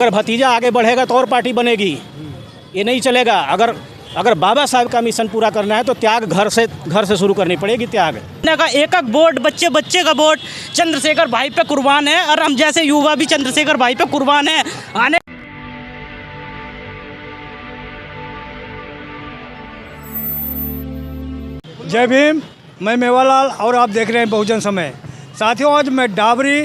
अगर भतीजा आगे बढ़ेगा तो और पार्टी बनेगी, ये नहीं चलेगा। अगर बाबा साहब का मिशन पूरा करना है तो त्याग घर से शुरू करनी पड़ेगी। त्याग का एक वोट, बच्चे का वोट चंद्रशेखर भाई पे कुर्बान है, और हम जैसे युवा भी चंद्रशेखर भाई पे कुर्बान है। आने जय भीम, मैं मेवालाल और आप देख रहे हैं बहुजन समय। साथियों, आज मैं डाबरी,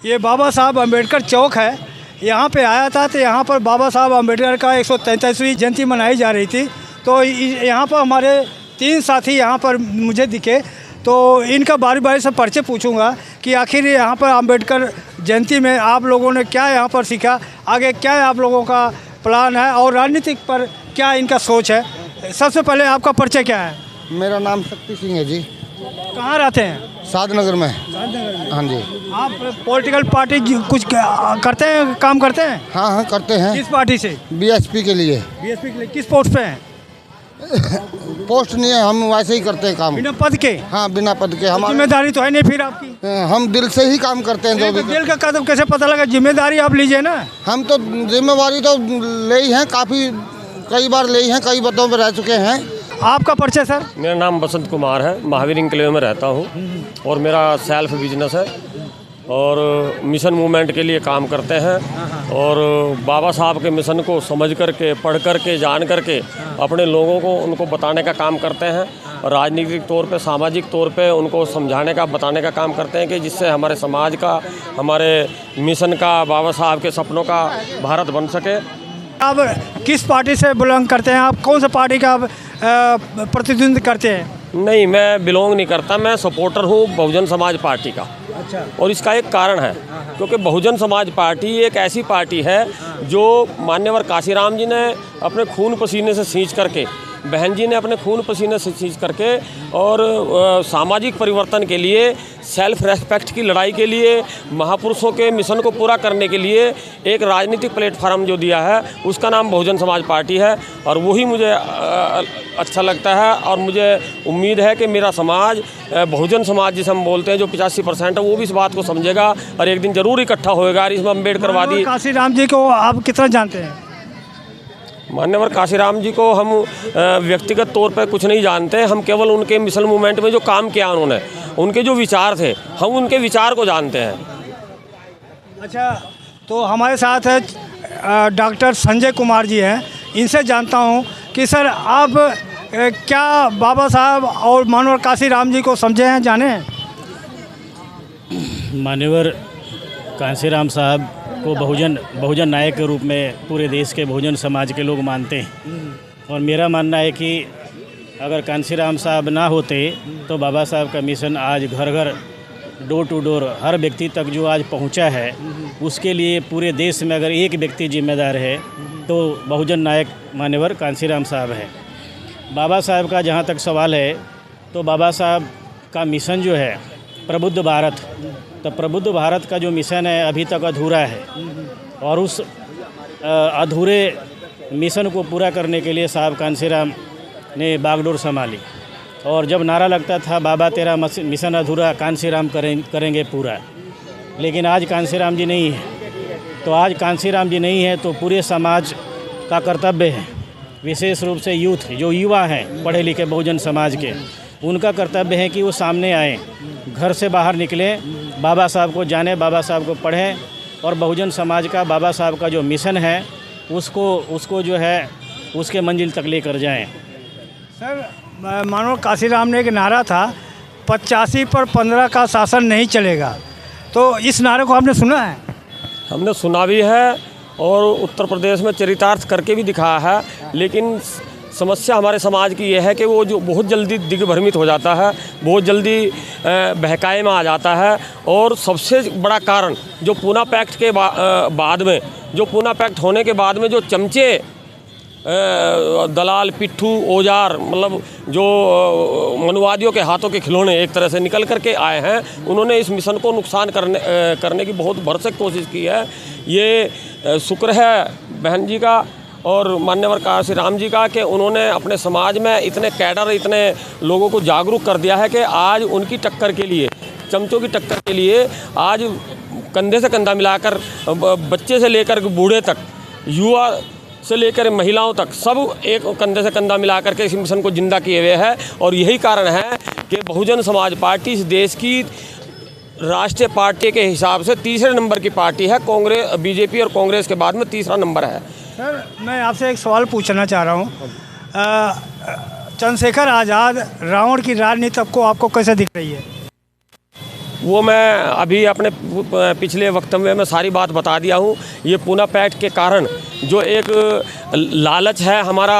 ये बाबा साहब अम्बेडकर चौक है, यहाँ पे आया था। तो यहाँ पर बाबा साहब अम्बेडकर का 143वीं जयंती मनाई जा रही थी। तो यहाँ पर हमारे 3 साथी यहाँ पर मुझे दिखे, तो इनका बारी बारी से परिचय पूछूंगा कि आखिर यहाँ पर अम्बेडकर जयंती में आप लोगों ने क्या यहाँ पर सीखा, आगे क्या आप लोगों का प्लान है और राजनीतिक पर क्या इनका सोच है। सबसे पहले आपका परिचय क्या है? मेरा नाम शक्ति सिंह है जी। कहाँ रहते हैं? साधनगर में। हाँ जी। आप पॉलिटिकल पार्टी कुछ करते हैं, काम करते हैं? हाँ करते हैं। किस पार्टी से? बीएसपी के लिए। बीएसपी के लिए किस पोस्ट पे हैं? पोस्ट नहीं है, हम वैसे ही करते हैं काम। बिना पद के? हाँ, बिना पद के। हम जिम्मेदारी तो है नहीं फिर आपकी? हम दिल से ही काम करते हैं। जो भी दिल का कदम कैसे पता लगा? जिम्मेदारी आप लीजिए ना। हम तो जिम्मेवारी तो ले ही हैं, कई बार ले ही हैं, कई पदों पर रह चुके हैं। आपका परिचय सर? मेरा नाम बसंत कुमार है, महावीर इंक्लेव में रहता हूँ और मेरा सेल्फ बिजनेस है और मिशन मूवमेंट के लिए काम करते हैं। और बाबा साहब के मिशन को समझ करके, पढ़ करके, जान करके अपने लोगों को उनको बताने का काम करते हैं। और राजनीतिक तौर पे, सामाजिक तौर पे उनको समझाने का, बताने का काम करते हैं कि जिससे हमारे समाज का, हमारे मिशन का, बाबा साहब के सपनों का भारत बन सके। आप किस पार्टी से बिलोंग करते हैं? आप कौन सा पार्टी का प्रतिनिधित्व करते हैं? नहीं, मैं बिलोंग नहीं करता, मैं सपोर्टर हूँ बहुजन समाज पार्टी का। अच्छा। और इसका एक कारण है, क्योंकि बहुजन समाज पार्टी एक ऐसी पार्टी है जो मान्यवर काशीराम जी ने अपने खून पसीने से सींच करके, बहन जी ने अपने खून पसीने से सींच करके और सामाजिक परिवर्तन के लिए, सेल्फ रेस्पेक्ट की लड़ाई के लिए, महापुरुषों के मिशन को पूरा करने के लिए एक राजनीतिक प्लेटफार्म जो दिया है, उसका नाम बहुजन समाज पार्टी है। और वही मुझे अच्छा लगता है और मुझे उम्मीद है कि मेरा समाज, बहुजन समाज जिसे हम बोलते हैं, जो 85% है, वो भी इस बात को समझेगा और एक दिन ज़रूर इकट्ठा होएगा। और इसमें अम्बेडकरवादी काशीराम जी को आप कितना जानते हैं? मान्यवर काशीराम जी को हम व्यक्तिगत तौर पर कुछ नहीं जानते, हम केवल उनके मिशन मूवमेंट में जो काम किया उन्होंने, उनके जो विचार थे, हम उनके विचार को जानते हैं। अच्छा, तो हमारे साथ है डॉक्टर संजय कुमार जी हैं, इनसे जानता हूं कि सर आप क्या बाबा साहब और मानवर काशीराम जी को समझे हैं, जाने हैं? मान्यवर कांशीराम साहब को बहुजन नायक के रूप में पूरे देश के बहुजन समाज के लोग मानते हैं। और मेरा मानना है कि अगर कांशीराम साहब ना होते तो बाबा साहब का मिशन आज घर घर, डोर टू डोर, हर व्यक्ति तक जो आज पहुंचा है, उसके लिए पूरे देश में अगर एक व्यक्ति जिम्मेदार है तो बहुजन नायक मान्यवर कांशीराम साहब है। बाबा साहब का जहां तक सवाल है, तो बाबा साहब का मिशन जो है प्रबुद्ध भारत, तो प्रबुद्ध भारत का जो मिशन है अभी तक अधूरा है। और उस अधूरे मिशन को पूरा करने के लिए साहब कांशीराम ने बागडोर संभाली। और जब नारा लगता था, बाबा तेरा मिशन अधूरा, कांशीराम करेंगे पूरा, लेकिन आज कांशीराम जी नहीं है। तो आज कांशीराम जी नहीं है तो पूरे समाज का कर्तव्य है, विशेष रूप से यूथ, जो युवा हैं पढ़े लिखे बहुजन समाज के, उनका कर्तव्य है कि वो सामने आएँ, घर से बाहर निकलें, बाबा साहब को जानें, बाबा साहब को पढ़ें और बहुजन समाज का, बाबा साहब का जो मिशन है उसको जो है उसके मंजिल तक लेकर जाएं। सर, मानो काशीराम ने एक नारा था, 85 पर 15 का शासन नहीं चलेगा, तो इस नारे को आपने सुना है? हमने सुना भी है और उत्तर प्रदेश में चरितार्थ करके भी दिखाया है। लेकिन समस्या हमारे समाज की यह है कि वो जो बहुत जल्दी दिग्भ्रमित हो जाता है, बहुत जल्दी बहकाए में आ जाता है। और सबसे बड़ा कारण जो पूना पैक्ट के बाद में, जो पूना पैक्ट होने के बाद में जो चमचे, दलाल, पिट्ठू, औजार, मतलब जो मनुवादियों के हाथों के खिलौने एक तरह से निकल करके आए हैं, उन्होंने इस मिशन को नुकसान करने की बहुत भरसक कोशिश की है। ये शुक्र है बहन जी का और मान्यवर काशीराम जी का कि उन्होंने अपने समाज में इतने कैडर, इतने लोगों को जागरूक कर दिया है कि आज उनकी टक्कर के लिए, चमचों की टक्कर के लिए आज कंधे से कंधा मिलाकर बच्चे से लेकर बूढ़े तक, युवा से लेकर महिलाओं तक सब एक कंधे से कंधा मिलाकर के इस मिशन को जिंदा किए हुए है। और यही कारण है कि बहुजन समाज पार्टी इस देश की राष्ट्रीय पार्टी के हिसाब से तीसरे नंबर की पार्टी है। कांग्रेस, बीजेपी और कांग्रेस के बाद में तीसरा नंबर है। सर, मैं आपसे एक सवाल पूछना चाह रहा हूँ। चंद्रशेखर आज़ाद रावण की राजनीति आपको कैसे दिख रही है? वो मैं अभी अपने पिछले वक्तव्य में सारी बात बता दिया हूँ। ये पूना पैक्ट के कारण जो एक लालच है हमारा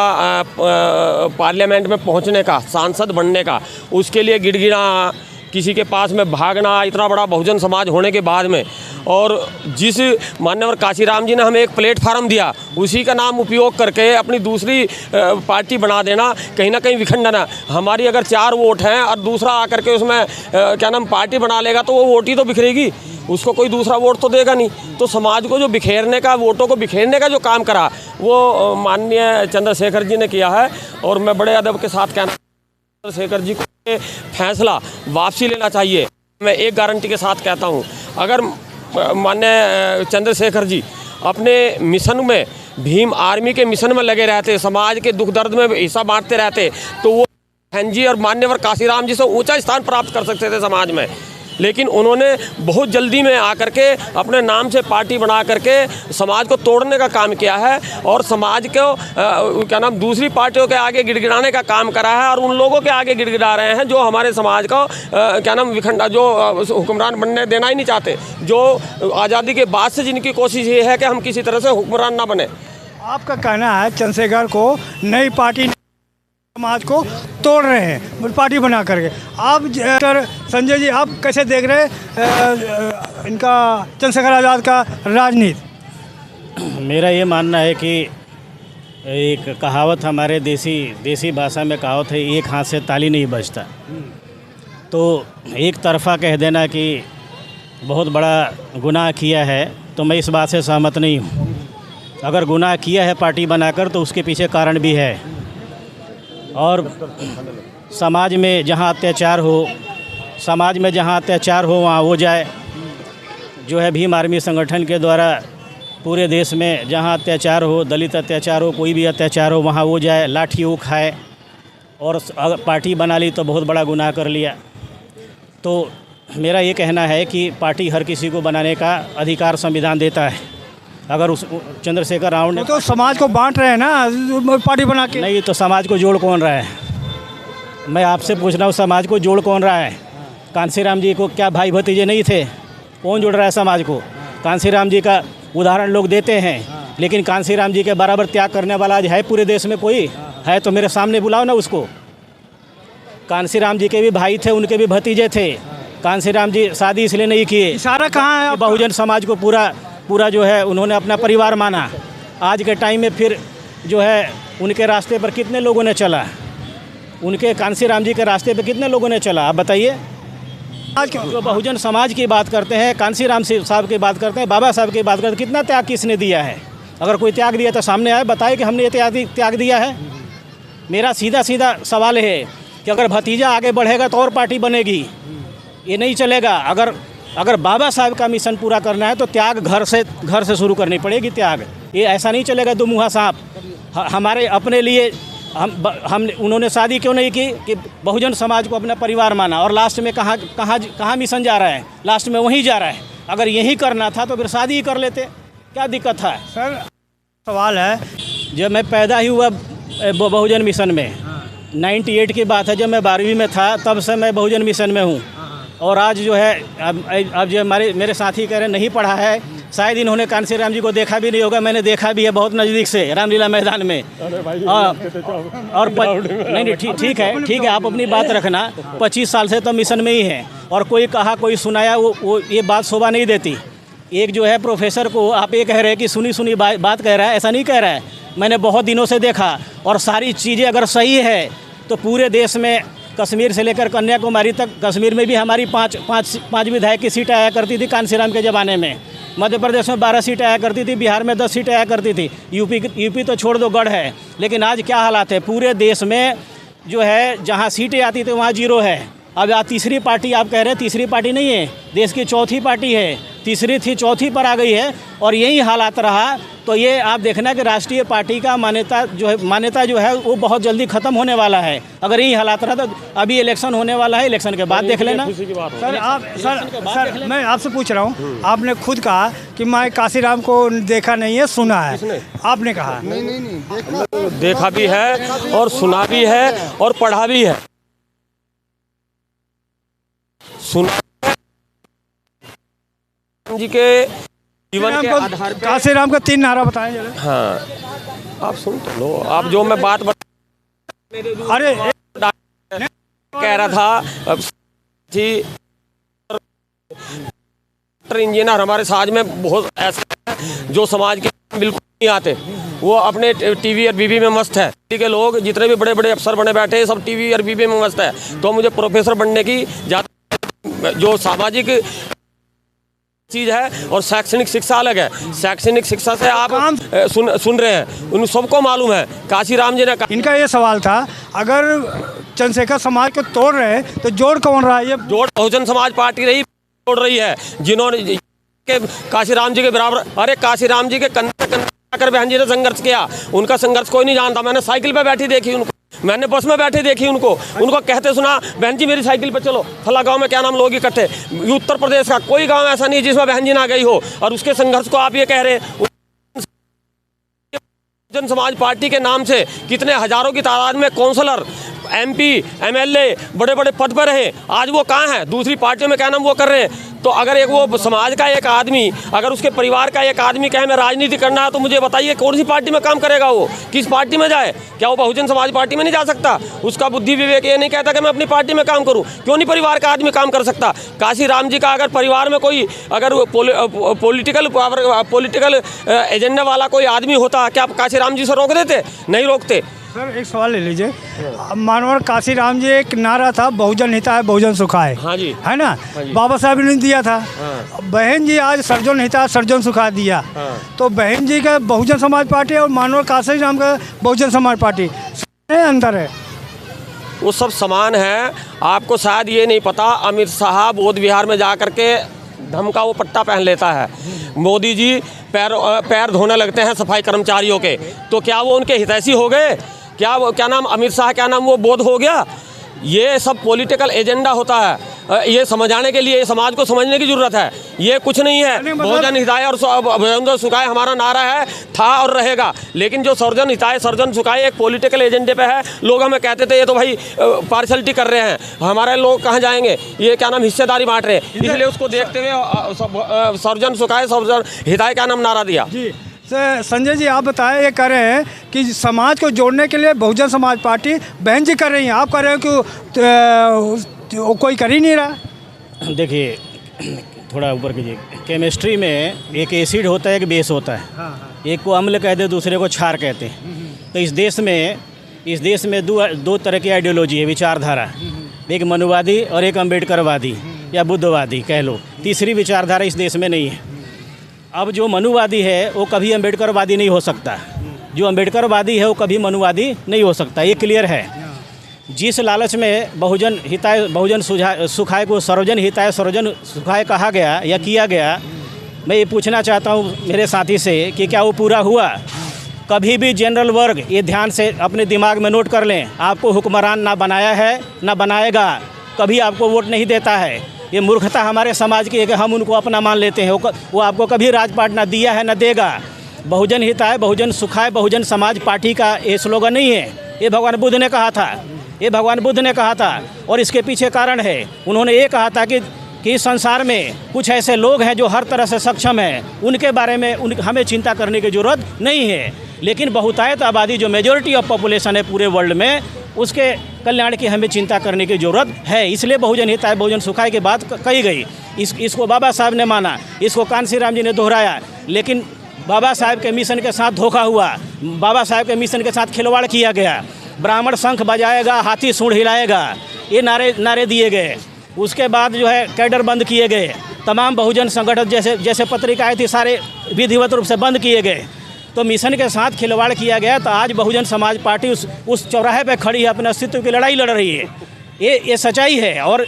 पार्लियामेंट में पहुँचने का, सांसद बनने का, उसके लिए गिड़गिड़ा, किसी के पास में भागना, इतना बड़ा बहुजन समाज होने के बाद में, और जिस मान्यवर काशीराम जी ने हमें एक प्लेटफार्म दिया, उसी का नाम उपयोग करके अपनी दूसरी पार्टी बना देना, कहीं ना कहीं विखंडन। हमारी अगर 4 वोट हैं और दूसरा आकर के उसमें क्या नाम पार्टी बना लेगा तो वो वोट ही तो बिखरेगी, उसको कोई दूसरा वोट तो देगा नहीं। तो समाज को जो बिखेरने का, वोटों को बिखेरने का जो काम करा वो माननीय चंद्रशेखर जी ने किया है। और मैं बड़े अदब के साथ कहना, चंद्रशेखर जी को फैसला वापसी लेना चाहिए। मैं एक गारंटी के साथ कहता हूँ, अगर माननीय चंद्रशेखर जी अपने मिशन में, भीम आर्मी के मिशन में लगे रहते, समाज के दुख दर्द में हिस्सा बांटते रहते, तो वो बहन जी और मान्यवर काशीराम जी से ऊंचा स्थान प्राप्त कर सकते थे समाज में। लेकिन उन्होंने बहुत जल्दी में आकर के अपने नाम से पार्टी बना करके समाज को तोड़ने का काम किया है और समाज को क्या नाम दूसरी पार्टियों के आगे गिड़गिड़ाने का काम करा है। और उन लोगों के आगे गिड़गिड़ा रहे हैं जो हमारे समाज को क्या नाम विखंडा, जो हुक्मरान बनने देना ही नहीं चाहते, जो आज़ादी के बाद से जिनकी कोशिश ये है कि हम किसी तरह से हुक्मरान ना बने। आपका कहना है चंद्रशेखर को नई पार्टी समाज को तोड़ रहे हैं पार्टी बना करके। आप संजय जी, आप कैसे देख रहे हैं इनका चंद्रशेखर आज़ाद का राजनीति? मेरा ये मानना है कि एक कहावत हमारे देसी भाषा में कहावत है, एक हाथ से ताली नहीं बजता। तो एक तरफा कह देना कि बहुत बड़ा गुनाह किया है, तो मैं इस बात से सहमत नहीं हूँ। अगर गुनाह किया है पार्टी बनाकर तो उसके पीछे कारण भी है। और समाज में जहाँ अत्याचार हो वहाँ हो जाए। जो है भीम आर्मी संगठन के द्वारा पूरे देश में जहाँ अत्याचार हो, दलित अत्याचार हो, कोई भी अत्याचार हो, वहाँ हो जाए, लाठी वो खाए। और अगर पार्टी बना ली तो बहुत बड़ा गुनाह कर लिया। तो मेरा ये कहना है कि पार्टी हर किसी को बनाने का अधिकार संविधान देता है। अगर उस चंद्रशेखर रावण ने तो समाज को बांट रहे हैं ना पार्टी बना के। नहीं, तो समाज को जोड़ कौन रहा है? मैं आपसे पूछ रहा हूँ, समाज को जोड़ कौन रहा है? कांसीराम जी को क्या भाई भतीजे नहीं थे? कौन जोड़ रहा है समाज को? कांसीराम जी का उदाहरण लोग देते हैं, लेकिन कांसीराम जी के बराबर त्याग करने वाला आज है पूरे देश में कोई? है तो मेरे सामने बुलाओ ना उसको। कांसीराम जी के भी भाई थे, उनके भी भतीजे थे। कांसीराम जी शादी इसलिए नहीं किए, सारा कहाँ है? बहुजन समाज को पूरा जो है उन्होंने अपना परिवार माना। आज के टाइम में फिर जो है उनके रास्ते पर कितने लोगों ने चला? उनके कांसीराम जी के रास्ते पर कितने लोगों ने चला? आप बताइए। आज जो बहुजन समाज की बात करते हैं, कांसीराम साहब की बात करते हैं, बाबा साहब की बात करते हैं, कितना त्याग किसने दिया है? अगर कोई त्याग दिया तो सामने आए, बताए कि हमने ये त्याग दिया है। मेरा सीधा सवाल है कि अगर भतीजा आगे बढ़ेगा तो और पार्टी बनेगी, ये नहीं चलेगा। अगर बाबा साहब का मिशन पूरा करना है तो त्याग घर से शुरू करनी पड़ेगी। त्याग ये ऐसा नहीं चलेगा दो मुँहा सांप। हमारे अपने लिए हम उन्होंने शादी क्यों नहीं की कि बहुजन समाज को अपना परिवार माना, और लास्ट में कहाँ मिशन जा रहा है? लास्ट में वहीं जा रहा है। अगर यही करना था तो फिर शादी ही कर लेते, क्या दिक्कत था? सर, सवाल है, जब मैं पैदा ही हुआ बहुजन मिशन में, 98 की बात है, जब मैं 12वीं में था तब से मैं बहुजन मिशन में हूँ। और आज जो है अब जो मेरे साथी कह रहे नहीं पढ़ा है, शायद इन्होंने कांसीराम जी को देखा भी नहीं होगा। मैंने देखा भी है बहुत नज़दीक से, रामलीला मैदान में। और नहीं, ठीक है, आप अपनी बात रखना। 25 साल से तो मिशन में ही है, और कोई कहा कोई सुनाया वो ये बात शोभा नहीं देती। एक जो है प्रोफेसर को आप ये कह रहे हैं कि सुनी बात कह रहा है, ऐसा नहीं कह रहा है। मैंने बहुत दिनों से देखा, और सारी चीज़ें अगर सही है तो पूरे देश में कश्मीर से लेकर कन्याकुमारी तक, कश्मीर में भी हमारी पाँच विधायक की सीटें आया करती थी कांसीराम के ज़माने में। मध्य प्रदेश में 12 सीटें आया करती थी, बिहार में 10 सीटें आया करती थी। यूपी तो छोड़ दो, गढ़ है। लेकिन आज क्या हालात है? पूरे देश में जो है जहाँ सीटें आती थी वहाँ 0 है। अब आप तीसरी पार्टी आप कह रहे हैं, तीसरी पार्टी नहीं है, देश की चौथी पार्टी है, तीसरी थी चौथी पर आ गई है और यही हालात रहा तो ये आप देखना कि राष्ट्रीय पार्टी का मान्यता जो है वो बहुत जल्दी ख़त्म होने वाला है। अगर यही हालात रहा तो अभी इलेक्शन होने वाला है, इलेक्शन के बाद देख लेना। सर मैं आपसे पूछ रहा हूँ, आपने खुद कहा कि मैं काशीराम को देखा नहीं है, सुना है, आपने कहा नहीं देखा भी है और सुना भी है और पढ़ा भी है। सुना जी के जीवन के आधार पे काशीराम का 3 नारा बताएं जरा। हाँ आप सुन तो लो, आप जो मैं बात अरे कह रहा था जी, इंजीनियर हमारे समाज में बहुत ऐसे हैं जो समाज के बिल्कुल नहीं आते, वो अपने टीवी और बीबी में मस्त है। के लोग जितने भी बड़े बड़े अफसर बने बैठे हैं सब टीवी और बीबी में मस्त है। तो मुझे प्रोफेसर बनने की जो सामाजिक चीज़ है और शैक्षणिक शिक्षा अलग है। शैक्षणिक शिक्षा से आप सुन रहे हैं, उन सबको मालूम है काशीराम जी ने इनका ये सवाल था, अगर चंद्रशेखर समाज को तोड़ रहे हैं तो जोड़ कौन रहा है? ये जोड़ बहुजन समाज पार्टी रही तोड़ रही है, जिन्होंने के काशीराम जी के बराबर। अरे काशीराम जी के कंधे से कंधे कर बहन जी ने संघर्ष किया, उनका संघर्ष कोई नहीं जानता। मैंने साइकिल पे बैठी देखी उनको, मैंने बस में बैठे देखी उनको कहते सुना, बहन जी मेरी साइकिल पे चलो, फला गांव में क्या नाम लोग इकट्ठे। उत्तर प्रदेश का कोई गांव ऐसा नहीं जिसमें बहन जी ना गई हो, और उसके संघर्ष को आप ये कह रहे हैं। जन समाज पार्टी के नाम से कितने हजारों की तादाद में काउंसलर, एमपी, एमएलए बड़े बड़े पद पर रहे, आज वो कहाँ हैं? दूसरी पार्टियों में क्या नाम वो कर रहे हैं। तो अगर एक वो समाज का एक आदमी, अगर उसके परिवार का एक आदमी कहे मैं राजनीति करना है, तो मुझे बताइए कौन सी पार्टी में काम करेगा? वो किस पार्टी में जाए? क्या वो बहुजन समाज पार्टी में नहीं जा सकता? उसका बुद्धि विवेक ये नहीं कहता कि मैं अपनी पार्टी में काम करूं? क्यों नहीं परिवार का आदमी काम कर सकता? काशीराम जी का अगर परिवार में कोई अगर पॉलिटिकल एजेंडा वाला कोई आदमी होता, क्या आप काशीराम जी से रोक देते? नहीं रोकते। सर एक सवाल ले लीजिए, मानवर काशीराम जी एक नारा था, बहुजन हिताय बहुजन सुखाय, हाँ जी, है ना? हाँ जी। बाबा साहब ने दिया था। हाँ। बहन जी आज सर्जन हिताय सर्जन सुखाय दिया। हाँ। तो बहन जी का बहुजन समाज पार्टी और मानवर काशीराम का बहुजन समाज पार्टी अंतर है? वो सब समान है। आपको शायद ये नहीं पता, अमित शाह बोध विहार में जा कर के धम का वो पट्टा पहन लेता है। मोदी जी पैर धोने लगते हैं सफाई कर्मचारियों के, तो क्या वो उनके हितैषी हो गए? क्या नाम अमित शाह, क्या नाम वो बोध हो गया? ये सब पॉलिटिकल एजेंडा होता है। ये समझाने के लिए, ये समाज को समझने की जरूरत है। ये कुछ नहीं है। बहुजन हिताय और सर्जन सुखाय हमारा नारा है, था और रहेगा। लेकिन जो सर्जन हिताय सर्जन सुखाय एक पॉलिटिकल एजेंडे पे है। लोग हमें कहते थे ये तो भाई पार्शलिटी कर रहे हैं, हमारे लोग कहाँ जाएंगे, ये क्या नाम हिस्सेदारी बांट रहे हैं। इसलिए उसको देखते हुए सर्जन सुखाय सर्जन हिताय क्या नाम नारा दिया। जी संजय जी, आप बताएं, ये कह रहे हैं कि समाज को जोड़ने के लिए बहुजन समाज पार्टी बहन जी कर रही हैं, आप कह रहे हैं कि कोई कर ही नहीं रहा। देखिए थोड़ा ऊपर कीजिए। केमिस्ट्री में एक एसिड होता है, एक बेस होता है। हाँ। एक को अम्ल कहते हैं, दूसरे को क्षार कहते हैं। तो इस देश में दो तरह की आइडियोलॉजी है, विचारधारा। एक मनुवादी और एक अम्बेडकरवादी या बुद्धवादी कह लो। तीसरी विचारधारा इस देश में नहीं है। अब जो मनुवादी है वो कभी अम्बेडकरवादी नहीं हो सकता, जो अम्बेडकरवादी है वो कभी मनुवादी नहीं हो सकता, ये क्लियर है। जिस लालच में बहुजन हिताय बहुजन सुखाय को सर्वजन हिताय सर्वजन सुखाय कहा गया या किया गया, मैं ये पूछना चाहता हूँ मेरे साथी से कि क्या वो पूरा हुआ? कभी भी जनरल वर्ग, ये ध्यान से अपने दिमाग में नोट कर लें, आपको हुक्मरान ना बनाया है ना बनाएगा, कभी आपको वोट नहीं देता है। ये मूर्खता हमारे समाज की है कि हम उनको अपना मान लेते हैं। वो आपको कभी राजपाट ना दिया है ना देगा। बहुजन हिताय बहुजन सुखाय बहुजन समाज पार्टी का ये स्लोगन नहीं है, ये भगवान बुद्ध ने कहा था, ये भगवान बुद्ध ने कहा था। और इसके पीछे कारण है, उन्होंने ये कहा था कि संसार में कुछ ऐसे लोग हैं जो हर तरह से सक्षम हैं, उनके बारे में हमें चिंता करने की ज़रूरत नहीं है। लेकिन बहुतायत आबादी जो मेजॉरिटी ऑफ पॉपुलेशन है पूरे वर्ल्ड में, उसके कल्याण की हमें चिंता करने की ज़रूरत है। इसलिए बहुजन हिताय बहुजन सुखाय की बात कही गई। इसको बाबा साहब ने माना, इसको कांशीराम जी ने दोहराया। लेकिन बाबा साहब के मिशन के साथ धोखा हुआ, बाबा साहब के मिशन के साथ खिलवाड़ किया गया। ब्राह्मण शंख बजाएगा, हाथी सूंड हिलाएगा, ये नारे दिए गए। उसके बाद जो है कैडर बंद किए गए, तमाम बहुजन संगठन जैसे पत्रिकाएँ थी सारे विधिवत रूप से बंद किए गए। तो मिशन के साथ खिलवाड़ किया गया। तो आज बहुजन समाज पार्टी उस चौराहे पे खड़ी है, अपने अस्तित्व की लड़ाई लड़ रही है। ये सच्चाई है। और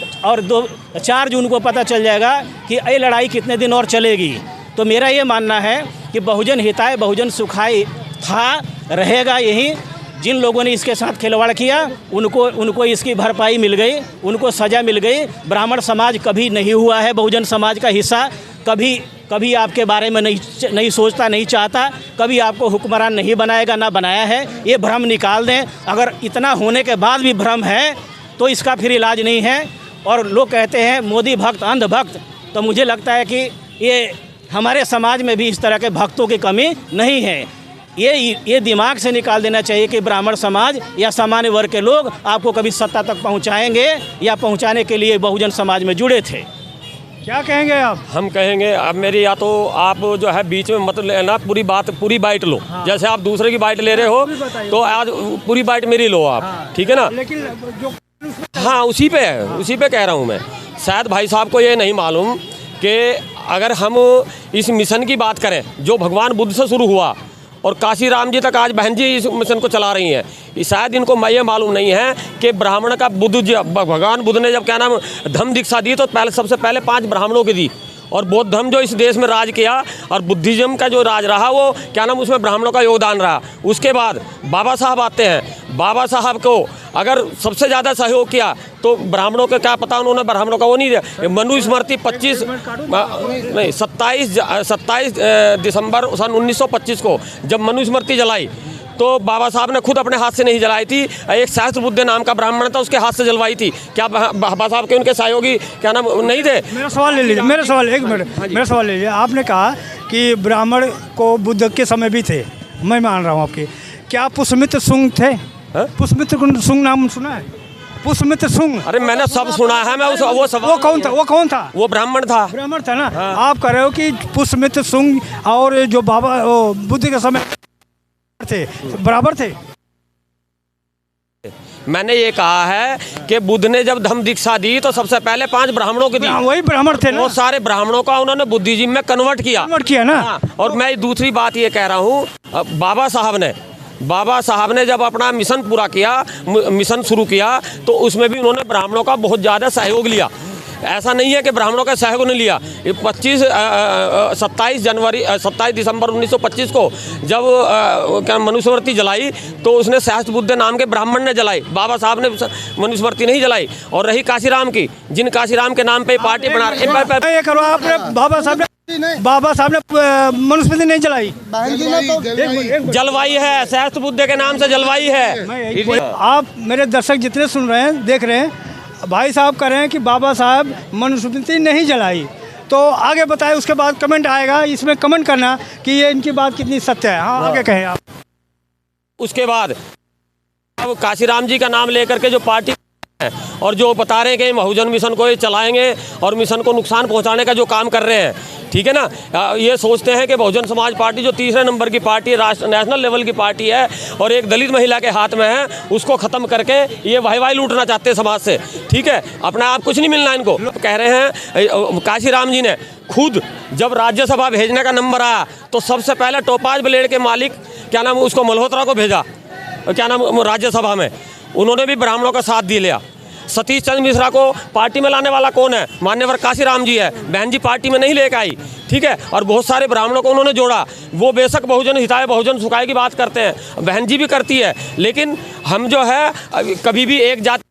4 जून को पता चल जाएगा कि ये लड़ाई कितने दिन और चलेगी। तो मेरा ये मानना है कि बहुजन हिताय बहुजन सुखाय था, रहेगा यही। जिन लोगों ने इसके साथ खिलवाड़ किया उनको इसकी भरपाई मिल गई, उनको सज़ा मिल गई। ब्राह्मण समाज कभी नहीं हुआ है बहुजन समाज का हिस्सा, कभी आपके बारे में नहीं सोचता, नहीं चाहता, कभी आपको हुक्मरान नहीं बनाएगा, ना बनाया है। ये भ्रम निकाल दें। अगर इतना होने के बाद भी भ्रम है तो इसका फिर इलाज नहीं है। और लोग कहते हैं मोदी भक्त अंध भक्त, तो मुझे लगता है कि ये हमारे समाज में भी इस तरह के भक्तों की कमी नहीं है। ये दिमाग से निकाल देना चाहिए कि ब्राह्मण समाज या सामान्य वर्ग के लोग आपको कभी सत्ता तक पहुंचाएंगे या पहुंचाने के लिए बहुजन समाज में जुड़े थे। क्या कहेंगे आप? हम कहेंगे अब मेरी या तो आप जो है बीच में मत लेना, पूरी बाइट लो। हाँ। जैसे आप दूसरे की बाइट ले रहे हो तो आज पूरी बाइट मेरी लो आप। हाँ। ठीक है ना? लेकिन जो हाँ उसी पे कह रहा हूँ मैं। शायद भाई साहब को ये नहीं मालूम कि अगर हम इस मिशन की बात करें जो भगवान बुद्ध से शुरू हुआ और काशी राम जी तक आज बहन जी इस मिशन को चला रही हैं, शायद इनको मैं ये मालूम नहीं है कि ब्राह्मण का भगवान बुद्ध ने जब क्या नाम धम्म दीक्षा दी तो सबसे पहले 5 ब्राह्मणों की दी। और बौद्ध धर्म जो इस देश में राज किया और बुद्धिज्म का जो राज रहा वो क्या नाम उसमें ब्राह्मणों का योगदान रहा। उसके बाद बाबा साहब आते हैं। बाबा साहब को अगर सबसे ज़्यादा सहयोग किया तो ब्राह्मणों का क्या पता, उन्होंने ब्राह्मणों का वो नहीं दिया। मनुस्मृति 27 दिसंबर सन 1925 को जब मनुस्मृति जलाई तो बाबा साहब ने खुद अपने हाथ से नहीं जलाई थी, एक सहस्त्र बुद्ध नाम का ब्राह्मण था उसके हाथ से जलवाई थी। क्या बाबा साहब के उनके सहयोगी क्या नाम नहीं थे? मेरा सवाल ले लीजिए, मेरा सवाल एक मिनट, मेरा सवाल ले लीजिए। आपने कहा कि ब्राह्मण को बुद्ध के समय भी थे, मैं मान रहा हूँ आपके। क्या पुष्यमित्र शुंग थे? पुष्यमित्र शुंग नाम सुना है? पुष्यमित्र शुंग? अरे मैंने सब सुना है। मैं वो कौन था? वो ब्राह्मण था। ब्राह्मण था ना? हाँ। आप कह रहे हो कि पुष्यमित्र शुंग और जो बाबा बुद्ध के समय थे बराबर थे। मैंने ये कहा है कि बुद्ध ने जब धम्म दीक्षा दी तो सबसे पहले 5 ब्राह्मणों की दी। वही ब्राह्मण थे ना? बहुत सारे ब्राह्मणों का उन्होंने बुद्धिज्म में कन्वर्ट किया ना। हाँ। और मैं दूसरी बात ये कह रहा हूँ, बाबा साहब ने जब अपना मिशन पूरा किया, मिशन शुरू किया तो उसमें भी उन्होंने ब्राह्मणों का बहुत ज़्यादा सहयोग लिया। ऐसा नहीं है कि ब्राह्मणों का सहयोग नहीं लिया। 27 दिसंबर 1925 को जब मनुस्मृति जलाई तो उसने सहस्त्र बुद्ध नाम के ब्राह्मण ने जलाई, बाबा साहब ने मनुस्मृति नहीं जलाई। और रही काशीराम की, जिन काशीराम के नाम पे पार्टी बना रहे बाबा साहब ने मनुस्मृति नहीं जलाई, जलवाई है, सहस्त्र बुद्ध के नाम से जलवाई है। आप मेरे दर्शक जितने सुन रहे हैं, देख रहे हैं, भाई साहब कह रहे हैं कि बाबा साहब मनुस्मृति नहीं जलाई। तो आगे बताएं, उसके बाद कमेंट आएगा, इसमें कमेंट करना कि ये इनकी बात कितनी सत्य है। हाँ आगे कहें आप। उसके बाद अब काशीराम जी का नाम लेकर के जो पार्टी है और जो बता रहे हैं कि बहुजन मिशन को ये चलाएंगे और मिशन को नुकसान पहुंचाने का जो काम कर रहे हैं, ठीक है ना, ये सोचते हैं कि बहुजन समाज पार्टी जो 3रे नंबर की पार्टी है, नेशनल लेवल की पार्टी है और एक दलित महिला के हाथ में है, उसको ख़त्म करके ये वाई लूटना चाहते हैं समाज से। ठीक है, अपना आप कुछ नहीं मिलना इनको। कह रहे हैं काशीराम जी ने खुद जब राज्यसभा भेजने का नंबर आया तो सबसे पहले टोपाज ब्लेड के मालिक क्या नाम उसको मल्होत्रा को भेजा, क्या नाम राज्यसभा में, उन्होंने भी ब्राह्मणों का साथ दे लिया। सतीश चंद्र मिश्रा को पार्टी में लाने वाला कौन है? मान्यवर काशीराम जी है। बहन जी पार्टी में नहीं लेकर आई, ठीक है, और बहुत सारे ब्राह्मणों को उन्होंने जोड़ा। वो बेशक बहुजन हिताय बहुजन सुखाय की बात करते हैं, बहन जी भी करती है, लेकिन हम जो है कभी भी एक जाति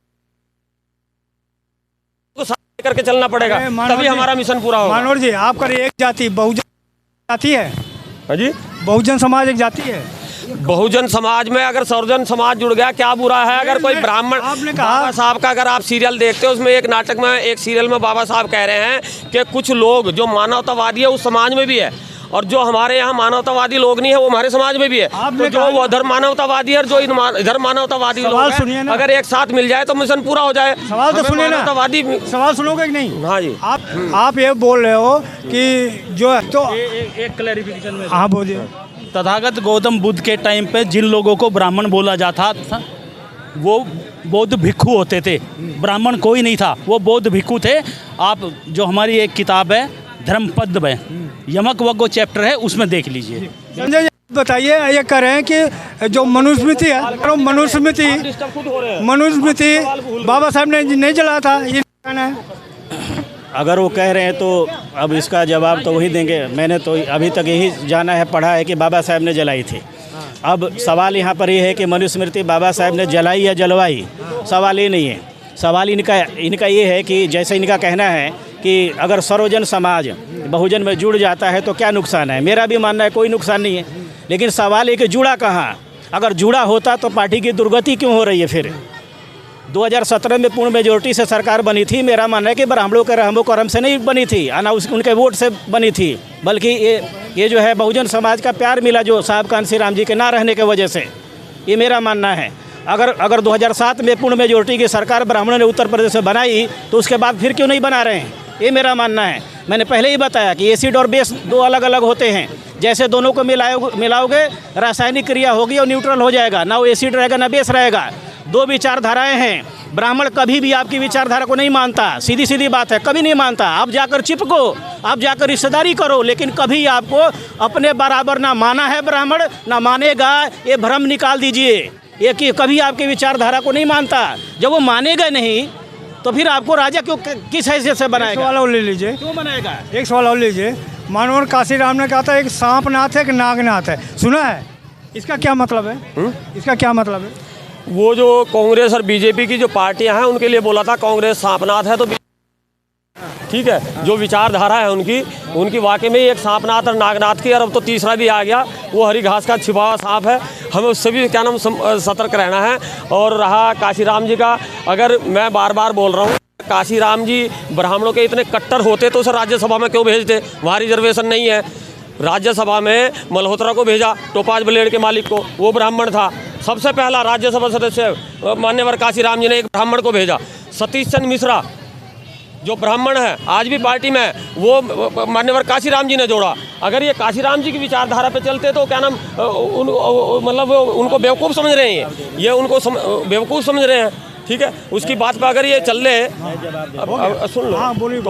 को साथ करके चलना पड़ेगा, तभी हमारा मिशन पूरा होगा। मनोहर जी, आपका एक जाति बहुजन जाति है? हाँ जी, बहुजन समाज एक जाति है। बहुजन समाज में अगर सर्वजन समाज जुड़ गया क्या बुरा है? अगर कोई ब्राह्मण, बाबा साहब का अगर आप सीरियल देखते हो, उसमें एक नाटक में, एक सीरियल में बाबा साहब कह रहे हैं कि कुछ लोग जो मानवतावादी है उस समाज में भी है और जो हमारे यहाँ मानवतावादी लोग नहीं है वो हमारे समाज में भी है। तो जो वो इधर मानवतावादी है, जो इधर मानवतावादी लोग हैं, अगर एक साथ मिल जाए तो मिशन पूरा हो जाए। सवाल तो सुनिए ना, सवाल सुनोगे कि नहीं? हाँ जी, आप ये बोल रहे हो कि जो है, तो एक क्लैरिफिकेशन में, हाँ बोलिए। तथागत गौतम बुद्ध के टाइम पे जिन लोगों को ब्राह्मण बोला जाता था वो बौद्ध भिक्षु होते थे, ब्राह्मण कोई नहीं था, वो बौद्ध भिक्षु थे। आप जो हमारी एक किताब है धर्मपद में, यमक वग्गो चैप्टर है, उसमें देख लीजिए। संजय जी बताइए, ये कह रहे हैं कि जो मनुस्मृति है, मनुस्मृति बाबा साहब ने नहीं जलाया था, ये कहना है। अगर वो कह रहे हैं तो अब इसका जवाब तो वही देंगे। मैंने तो अभी तक यही जाना है, पढ़ा है कि बाबा साहब ने जलाई थी। अब सवाल यहाँ पर ये है कि मनुस्मृति बाबा साहब ने जलाई या जलवाई, सवाल ये नहीं है। सवाल इनका ये है कि जैसे इनका कहना है कि अगर सर्वजन समाज बहुजन में जुड़ जाता है तो क्या नुकसान है। मेरा भी मानना है कोई नुकसान नहीं है, लेकिन सवाल है कि जुड़ा कहाँ। अगर जुड़ा होता तो पार्टी की दुर्गति क्यों हो रही है। फिर 2017 में पूर्ण मेजोरिटी से सरकार बनी थी। मेरा मानना है कि ब्राह्मणों के रहमो करम से नहीं बनी थी, उनके वोट से बनी थी, बल्कि ये जो है बहुजन समाज का प्यार मिला जो साहब कान्शी राम जी के ना रहने की वजह से। ये मेरा मानना है। अगर 2007 में पूर्ण मेजोरिटी की सरकार ब्राह्मणों ने उत्तर प्रदेश में बनाई तो उसके बाद फिर क्यों नहीं बना रहे हैं, ये मेरा मानना है। मैंने पहले ही बताया कि एसिड और बेस दो अलग अलग होते हैं। जैसे दोनों को मिलाओगे रासायनिक क्रिया होगी और न्यूट्रल हो जाएगा, ना वो एसिड रहेगा ना बेस रहेगा। दो विचारधाराएं हैं। ब्राह्मण कभी भी आपकी विचारधारा को नहीं मानता, सीधी बात है, कभी नहीं मानता। आप जाकर चिपको, आप जाकर रिश्तेदारी करो, लेकिन कभी आपको अपने बराबर ना माना है ब्राह्मण, ना मानेगा। ये भ्रम निकाल दीजिए, ये कि कभी आपकी विचारधारा को नहीं मानता। जब वो मानेगा नहीं तो फिर आपको राजा क्यों, किस हैसियत से बनाएगा। एक सवाल और ले लीजिए, क्यों बनाएगा। एक सवाल और लीजिए। मानवर काशी राम ने कहा था एक सांपनाथ है, एक नागनाथ है, सुना है? इसका क्या मतलब है? इसका क्या मतलब है? वो जो कांग्रेस और बीजेपी की जो पार्टियां हैं उनके लिए बोला था कांग्रेस सांपनाथ है, तो ठीक है। जो विचारधारा है उनकी वाकई में एक सांपनाथ और नागनाथ की, और अब तो तीसरा भी आ गया, वो हरी घास का छिपा हुआ सांप है। हमें उससे भी क्या नाम सतर्क रहना है। और रहा काशी राम जी का, अगर मैं बार बार बोल रहा हूँ, काशी राम जी ब्राह्मणों के इतने कट्टर होते तो उसे राज्यसभा में क्यों भेजते। वहाँ रिजर्वेशन नहीं है। राज्यसभा में मल्होत्रा को भेजा, टोपाज ब्लेड के मालिक को, वो ब्राह्मण था। सबसे पहला राज्यसभा सदस्य मान्यवर काशी राम जी ने एक ब्राह्मण को भेजा। सतीश चंद्र मिश्रा जो ब्राह्मण है आज भी पार्टी में, वो मान्यवर काशी राम जी ने जोड़ा। अगर ये काशी राम जी की विचारधारा पे चलते तो क्या नाम मतलब उनको बेवकूफ़ समझ रहे हैं, ये उनको बेवकूफ़ समझ रहे हैं। ठीक है, उसकी बात पर अगर ये चल रहे सुन लो। हाँ, बोलिए।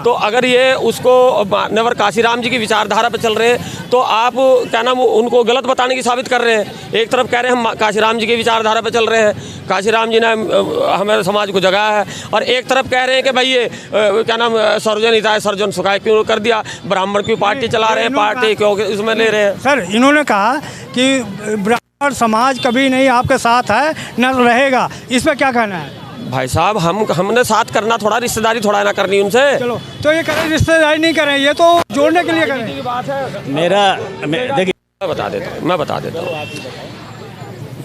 तो अगर ये उसको मान्यवर काशी राम जी की विचारधारा पर चल रहे हैं तो आप क्या नाम उनको गलत बताने की साबित कर रहे हैं। एक तरफ कह रहे हैं हम काशी राम जी की विचारधारा पर चल रहे हैं, काशी राम जी ने हमारे समाज को जगाया है, और एक तरफ कह रहे हैं कि भाई ये क्या नाम सर्वजन हिताय सर्वजन सुखाय क्यों कर दिया, ब्राह्मण की पार्टी चला रहे हैं, पार्टी क्यों इसमें ले रहे हैं। सर, इन्होंने कहा कि और समाज कभी नहीं आपके साथ है न रहेगा, इस पर क्या कहना है? भाई साहब हमने साथ करना थोड़ा, रिश्तेदारी थोड़ा ना करनी उनसे। चलो, तो ये करें रिश्तेदारी नहीं करें, ये तो जोड़ने के लिए करें। बात है देखिए मैं बता देता हूँ।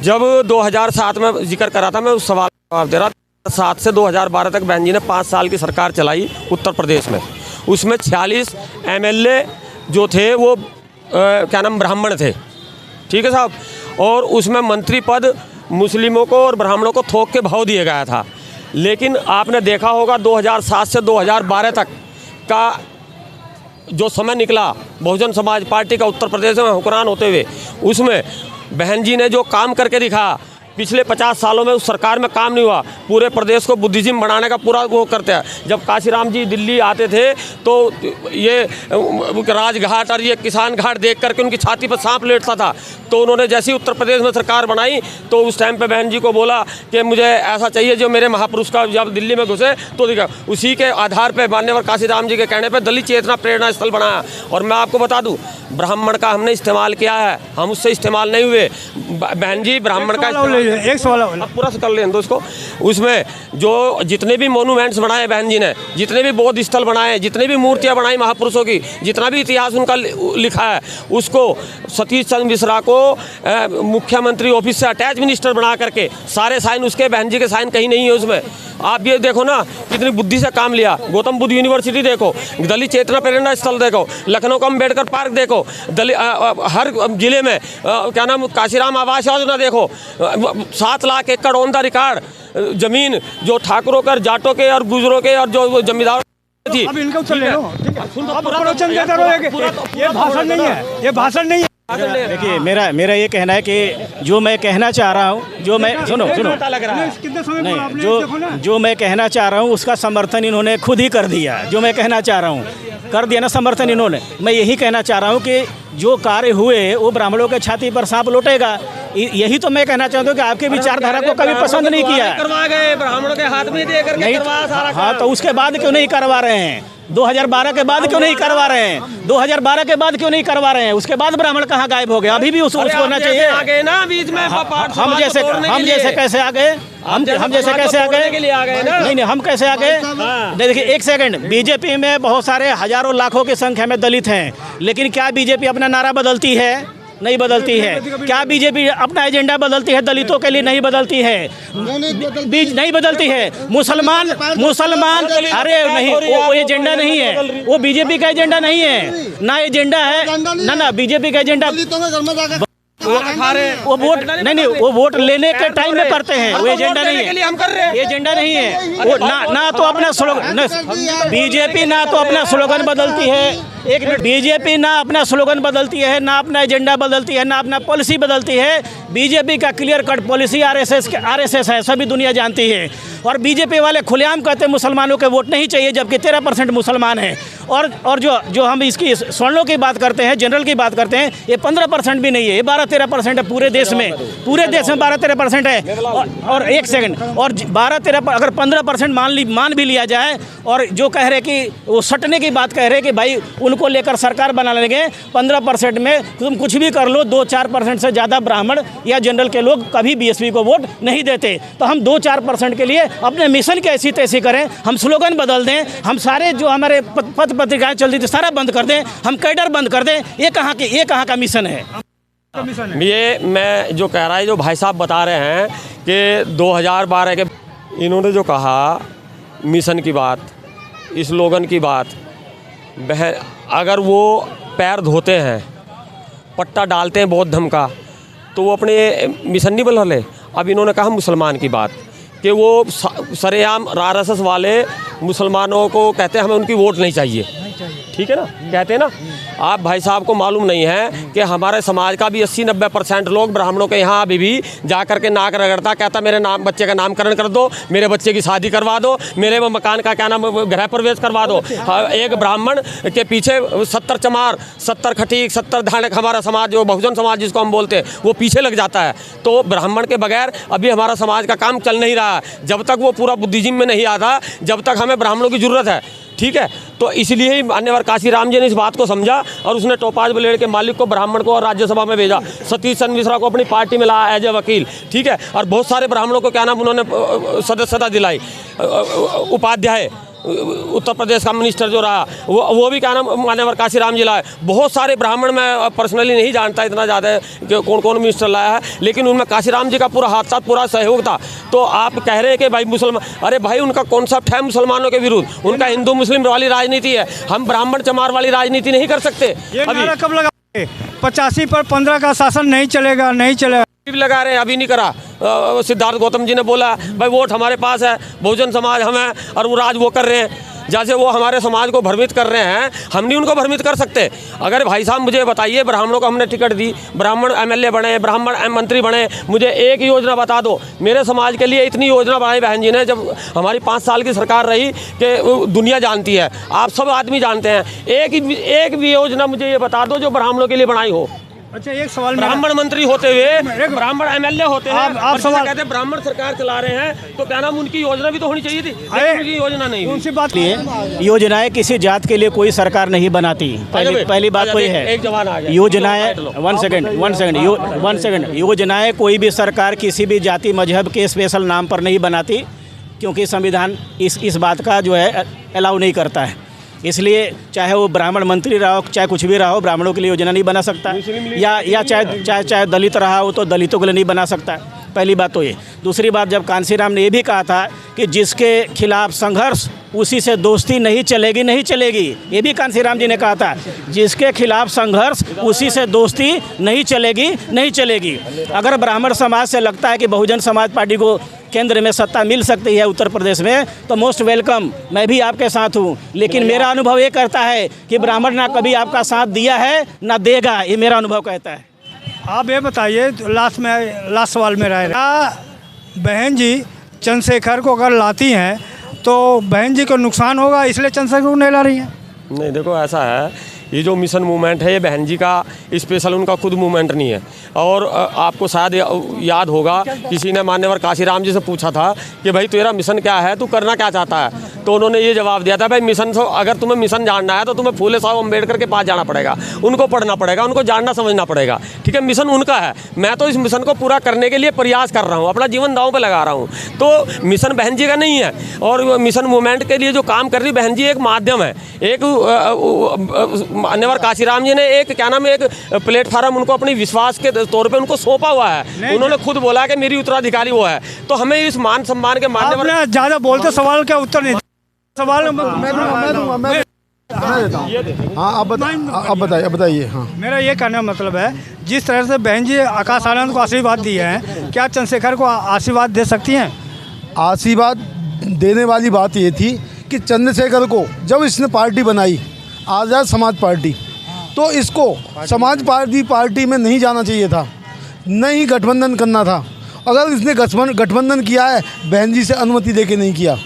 जब 2007 में जिक्र करा था, मैं उस सवाल का जवाब दे रहा था। 2007 से 2012 तक बहन जी ने 5 साल की सरकार चलाई उत्तर प्रदेश में। उसमें 46 MLA जो थे वो क्या नाम ब्राह्मण थे, ठीक है साहब। और उसमें मंत्री पद मुस्लिमों को और ब्राह्मणों को थोक के भाव दिया गया था। लेकिन आपने देखा होगा 2007 से 2012 तक का जो समय निकला बहुजन समाज पार्टी का उत्तर प्रदेश में हुक्मरान होते हुए, उसमें बहन जी ने जो काम करके दिखाया, पिछले 50 सालों में उस सरकार में काम नहीं हुआ। पूरे प्रदेश को बुद्धिज्म बनाने का पूरा वो करते हैं। जब काशीराम जी दिल्ली आते थे तो ये राजघाट और ये किसान घाट देख करके उनकी छाती पर सांप लेटता था। तो उन्होंने जैसे ही उत्तर प्रदेश में सरकार बनाई तो उस टाइम पे बहन जी को बोला कि मुझे ऐसा चाहिए जो मेरे महापुरुष का जब दिल्ली में घुसे तो दिखा। उसी के आधार पर मान्यवर काशीराम जी के कहने पर दलित चेतना प्रेरणा स्थल बनाया। और मैं आपको बता दूँ, ब्राह्मण का हमने इस्तेमाल किया है, हम उससे इस्तेमाल नहीं हुए। बहन जी ब्राह्मण का एक सवाल अब पूरा से कर लें दोस्तों। उसमें जो जितने भी मोनूमेंट्स बनाए बहन जी ने, जितने भी बौद्ध स्थल बनाए, जितने भी मूर्तियां बनाई महापुरुषों की, जितना भी इतिहास उनका लिखा है, उसको सतीश चंद्र मिश्रा को मुख्यमंत्री ऑफिस से अटैच मिनिस्टर बना करके सारे साइन उसके, बहन जी के साइन कहीं नहीं है उसमें। आप ये देखो ना कितनी बुद्धि से काम लिया। गौतम बुद्ध यूनिवर्सिटी देखो, दलित चेतना प्रेरणा स्थल देखो, लखनऊ का अम्बेडकर पार्क देखो, हर जिले में क्या नाम काशीराम आवास योजना देखो। 7 लाख एकड़ ऑन द रिकॉर्ड जमीन जो ठाकुरों के, जाटों के और गुजरों के और जो जमींदार थी। अब इनका उत्तर ले लो, ठीक है? अब प्रवचन देते रहो, ये भाषण नहीं है, ये भाषण नहीं है। देखिए मेरा ये कहना है कि जो मैं कहना चाह रहा हूँ, जो मैं सुनो नहीं, जो मैं कहना चाह रहा हूँ उसका समर्थन इन्होंने खुद ही कर दिया। जो मैं कहना चाह रहा हूँ कर दिया ना समर्थन इन्होंने। मैं यही कहना चाह रहा हूँ कि जो कार्य हुए वो ब्राह्मणों के छाती पर सांप लौटेगा। यही तो मैं कहना चाहता हूँ कि आपके विचारधारा को कभी पसंद नहीं किया। करवा गए ब्राह्मणों के हाथ में दे करके नहीं, करवाया सारा हाँ, तो उसके बाद क्यों नहीं करवा रहे हैं? 2012 के बाद क्यों नहीं करवा रहे हैं? 2012 के बाद क्यों नहीं करवा रहे हैं? उसके बाद ब्राह्मण कहाँ गायब हो गए? अभी भी उसको होना चाहिए। आ गए ना बीच में हम जैसे कैसे आ गए? हम जैसे कैसे आ गए? नहीं, हम कैसे आ गए? देखिए, एक सेकंड, बीजेपी में बहुत सारे हजारों लाखों की संख्या में दलित हैं, लेकिन क्या बीजेपी अपना नारा बदलती है? नहीं बदलती है। क्या बीजेपी अपना एजेंडा बदलती है? दलितों के लिए नहीं बदलती है, नहीं बदलती है। मुसलमान अरे नहीं, वो एजेंडा नहीं है, वो बीजेपी का एजेंडा नहीं है, ना एजेंडा है, ना बीजेपी का एजेंडा। वो वोट नहीं, वो वोट लेने के टाइम में करते हैं, वो एजेंडा नहीं है, हम कर रहे हैं, एजेंडा नहीं है वो। ना तो अपना स्लोगन, बीजेपी ना तो अपना स्लोगन बदलती है, एक मिनट, बीजेपी ना अपना स्लोगन बदलती है, ना अपना एजेंडा बदलती है, ना अपना पॉलिसी बदलती है। बीजेपी का क्लियर कट पॉलिसी आरएसएस है, सभी दुनिया जानती है। और बीजेपी वाले खुलेआम कहते हैं मुसलमानों के वोट नहीं चाहिए, जबकि 13% मुसलमान हैं। और जो हम इसकी स्वर्णों की बात करते हैं, जनरल की बात करते हैं, ये 15% भी नहीं है, ये 12-13% है पूरे देश में 12-13% है। और एक सेकंड, और 12-13 अगर 15% मान भी लिया जाए, और जो कह रहे कि वो सटने की बात कह रहे कि भाई उनको लेकर सरकार बना लेंगे, 15% में तुम कुछ भी कर लो, 2-4% से ज़्यादा ब्राह्मण या जनरल के लोग कभी बीएसपी को वोट नहीं देते। तो हम 2-4% के लिए अपने मिशन की ऐसी तैसी करें, हम स्लोगन बदल दें, हम सारे जो हमारे पत्र पत्रिकाएं चलती थी सारा बंद कर दें, हम कैडर बंद कर दें। ये कहाँ का मिशन है? ये मैं जो कह रहा है, जो भाई साहब बता रहे हैं कि 2012 के, इन्होंने जो कहा मिशन की बात, स्लोगन की बात, अगर वो पैर धोते हैं, पट्टा डालते हैं बौद्ध धर्म का, तो वो अपने मिशन नहीं बदल रहे। अब इन्होंने कहा मुसलमान की बात कि वो सरेआम आरएसएस वाले मुसलमानों को कहते हैं हमें उनकी वोट नहीं चाहिए, ठीक है ना, कहते हैं ना। आप भाई साहब को मालूम नहीं है कि हमारे समाज का भी 80-90% लोग ब्राह्मणों के यहाँ अभी भी जा कर के नाक रगड़ता, कहता मेरे बच्चे का नामकरण कर दो, मेरे बच्चे की शादी करवा दो, मेरे मकान का क्या नाम गृह प्रवेश करवा दो। एक ब्राह्मण के पीछे 70 चमार, 70 खटीक, 70 धानक हमारा समाज, जो बहुजन समाज जिसको हम बोलते हैं, वो पीछे लग जाता है। तो ब्राह्मण के बगैर अभी हमारा समाज का काम चल नहीं रहा है। जब तक वो पूरा बुद्धिज्म में नहीं आता, जब तक हमें ब्राह्मणों की ज़रूरत है, ठीक है। तो इसलिए ही मान्यवर काशीराम जी ने इस बात को समझा और उसने टोपाज ब्लेड के मालिक को, ब्राह्मण को, और राज्यसभा में भेजा। सतीश चंद्र मिश्रा को अपनी पार्टी में लाया एज ए वकील, ठीक है। और बहुत सारे ब्राह्मणों को क्या नाम उन्होंने सदस्यता दिलाई। उपाध्याय उत्तर प्रदेश का मिनिस्टर जो रहा, वो भी क्या नाम मान्यवर काशीराम जी लाए। बहुत सारे ब्राह्मण मैं पर्सनली नहीं जानता इतना ज़्यादा कि कौन कौन मिनिस्टर लाया है, लेकिन उनमें काशीराम जी का पूरा हाथ साथ पूरा सहयोग था। तो आप कह रहे हैं कि भाई मुसलमान, अरे भाई उनका कॉन्सेप्ट है मुसलमानों के विरुद्ध, उनका हिंदू मुस्लिम वाली राजनीति है। हम ब्राह्मण चमार वाली राजनीति नहीं कर सकते। अभी कब लगा 85 पर 15 का शासन नहीं चलेगा, नहीं चलेगा लगा रहे हैं, अभी नहीं करा। सिद्धार्थ गौतम जी ने बोला भाई वोट हमारे पास है, बहुजन समाज हम है, और वो राज वो कर रहे हैं। जैसे वो हमारे समाज को भ्रमित कर रहे हैं, हम नहीं उनको भ्रमित कर सकते। अगर भाई साहब मुझे बताइए, ब्राह्मणों को हमने टिकट दी, ब्राह्मण एमएलए बने, ब्राह्मण मंत्री बने, मुझे एक योजना बता दो। मेरे समाज के लिए इतनी योजना बनाई बहन जी ने, जब हमारी 5 साल की सरकार रही, कि दुनिया जानती है, आप सब आदमी जानते हैं। एक भी योजना मुझे ये बता दो जो ब्राह्मणों के लिए बनाई हो। अच्छा, एक सवाल, ब्राह्मण मंत्री होते हुए ब्राह्मण एमएलए होते हैं, आप सवाल कहते हैं ब्राह्मण सरकार चला रहे हैं, तो क्या नाम उनकी योजना भी तो होनी चाहिए थी, उनकी योजना नहीं। उनसे बात लिए योजनाएं किसी जात के लिए कोई सरकार नहीं बनाती। पहली बात तो ये है, एक जवान आ गया। योजनाएं, वन सेकंड, योजनाएं कोई भी सरकार किसी भी जाति मजहब के स्पेशल नाम पर नहीं बनाती, क्योंकि संविधान इस बात का जो है अलाउ नहीं करता है। इसलिए चाहे वो ब्राह्मण मंत्री रहा हो, चाहे कुछ भी रहा हो, ब्राह्मणों के लिए योजना नहीं बना सकता, या चाहे दलित रहा हो तो दलितों के लिए नहीं बना सकता। पहली बात तो ये। दूसरी बात, जब कांसीराम ने ये भी कहा था कि जिसके खिलाफ संघर्ष उसी से दोस्ती नहीं चलेगी, ये भी कांसीराम जी ने कहा था, जिसके खिलाफ संघर्ष उसी से दोस्ती नहीं चलेगी। अगर ब्राह्मण समाज से लगता है कि बहुजन समाज पार्टी को केंद्र में सत्ता मिल सकती है उत्तर प्रदेश में, तो मोस्ट वेलकम, मैं भी आपके साथ हूँ। लेकिन मेरा अनुभव ये करता है कि ब्राह्मण ना कभी आपका साथ दिया है ना देगा, ये मेरा अनुभव कहता है। आप ये बताइए, लास्ट सवाल मेरा है, बहन जी चंद्रशेखर को अगर लाती हैं तो बहन जी को नुकसान होगा, इसलिए चंद्रशेखर को नहीं ला रही हैं? नहीं, देखो ऐसा है, ये जो मिशन मूवमेंट है ये बहन जी का स्पेशल उनका खुद मूवमेंट नहीं है। और आपको शायद याद होगा किसी ने मान्यवर काशीराम जी से पूछा था कि भाई तेरा मिशन क्या है, तू करना क्या चाहता है, तो उन्होंने ये जवाब दिया था भाई मिशन तो अगर तुम्हें मिशन जानना है तो तुम्हें फूले साहब अम्बेडकर के पास जाना पड़ेगा, उनको पढ़ना पड़ेगा, उनको जानना समझना पड़ेगा। ठीक है, मिशन उनका है, मैं तो इस मिशन को पूरा करने के लिए प्रयास कर रहा हूँ, अपना जीवन दांव पे लगा रहा हूँ। तो मिशन बहन जी का नहीं है। और मिशन मूवमेंट के लिए जो काम कर रही बहन जी एक माध्यम है। एक मान्यवर काशीराम जी ने एक क्या नाम है एक प्लेटफार्म उनको अपनी विश्वास के तौर पे उनको सौंपा हुआ है। उन्होंने खुद बोला कि मेरी उत्तराधिकारी वो है, तो हमें इस मान सम्मान के माध्यम आपने ज़्यादा बोलते सवाल का उत्तर नहीं, सवाल मैं देता हूँ। हाँ आप बताइए। हाँ, मेरा ये कहने का मतलब है जिस तरह से बहन जी आकाश आनंद को आशीर्वाद दिए हैं, क्या चंद्रशेखर को आशीर्वाद दे सकती हैं? आशीर्वाद देने वाली बात ये थी कि चंद्रशेखर को जब इसने पार्टी बनाई आज़ाद समाज पार्टी, तो इसको समाज पार्टी में नहीं जाना चाहिए था, नहीं गठबंधन करना था। अगर इसने गठबंधन किया है, बहन जी से अनुमति देके नहीं किया।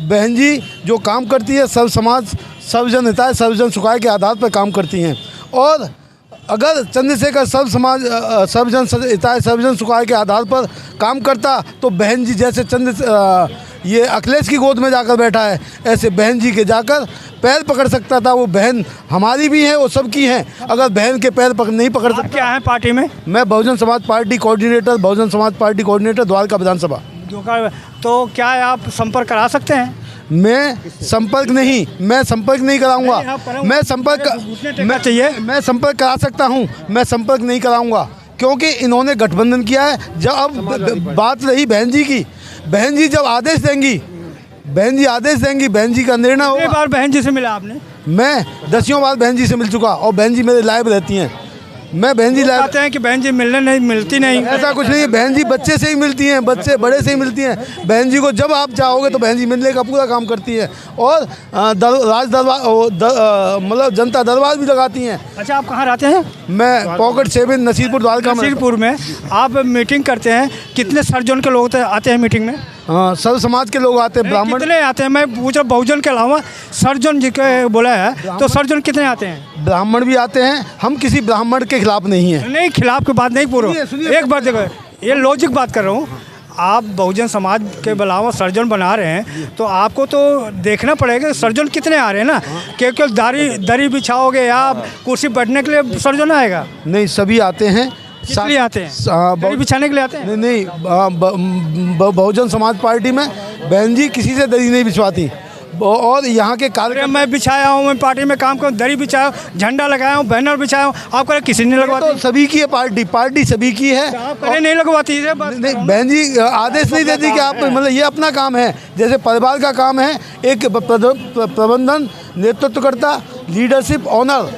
बहन जी जो काम करती है सब समाज सर्वजन हिताय सर्वजन सुखाय के आधार पर काम करती हैं। और अगर चंद्रशेखर सर्वजन हिताय सर्वजन सुखाय के आधार पर काम करता तो बहन जी जैसे ये अखिलेश की गोद में जाकर बैठा है, ऐसे बहन जी के जाकर पैर पकड़ सकता था। वो बहन हमारी भी है, वो सबकी हैं। अगर बहन के पैर नहीं पकड़ सकता। क्या है पार्टी में? मैं बहुजन समाज पार्टी कोऑर्डिनेटर द्वारका विधानसभा। तो क्या आप संपर्क करा सकते हैं? मैं संपर्क नहीं कराऊंगा। मैं संपर्क करा सकता हूं, मैं संपर्क नहीं कराऊंगा, क्योंकि इन्होंने गठबंधन किया है। जब अब बात रही बहन जी की, बहन जी जब आदेश देंगी, बहन जी का निर्णय होगा। कितनी बार बहन जी से मिला आपने? मैं 10 बार बहन जी से मिल चुका, और बहन जी मेरे लाइव रहती हैं। मैं बहन जी कहते हैं कि बहन जी मिलती नहीं। ऐसा कुछ नहीं है, बहन जी बच्चे से ही मिलती हैं, बच्चे बड़े से ही मिलती हैं। बहन जी को जब आप चाहोगे तो बहन जी मिलने का पूरा काम करती है। और राज दरबार मतलब जनता दरबार भी लगाती हैं। अच्छा, आप कहाँ रहते हैं? मैं पॉकेट 7 नसीरपुर द्वारका में। नसीरपुर में आप मीटिंग करते हैं, कितने सर्जन के लोग आते हैं मीटिंग में? हाँ, सब समाज के लोग आते हैं। ब्राह्मण कितने आते हैं? मैं पूछ रहा बहुजन के अलावा सर्जन जी के बोला है, तो सर्जन कितने आते हैं? ब्राह्मण भी आते हैं। हम किसी ब्राह्मण के खिलाफ नहीं है। नहीं, खिलाफ की बात नहीं पूरा। एक बात देखो, ये लॉजिक बात कर रहा हूँ। आप बहुजन समाज के अलावा सर्जन बना रहे हैं, तो आपको तो देखना पड़ेगा सर्जन कितने आ रहे हैं ना। केवल दरी बिछाओगे या कुर्सी बैठने के लिए सर्जन आएगा? नहीं, सभी आते हैं। किस लिए आते हैं? दरी बिछाने के लिए आते हैं? नहीं, बहुजन समाज पार्टी में बहन जी किसी से दरी नहीं बिछवाती। और यहाँ के कार्यक्रम मैं बिछाया हूँ, मैं पार्टी में काम करूँ, दरी बिछाया, झंडा लगाया हूँ, बैनर बिछाया हूँ, आप कह रहे किसी ने लगवाती? तो सभी की है पार्टी सभी की है। आप कह नहीं लगवाती है? नहीं, बहन जी आदेश नहीं देती कि आप, मतलब ये अपना काम है। जैसे परिवार का काम है, एक प्रबंधन नेतृत्वकर्ता लीडरशिप ऑनर,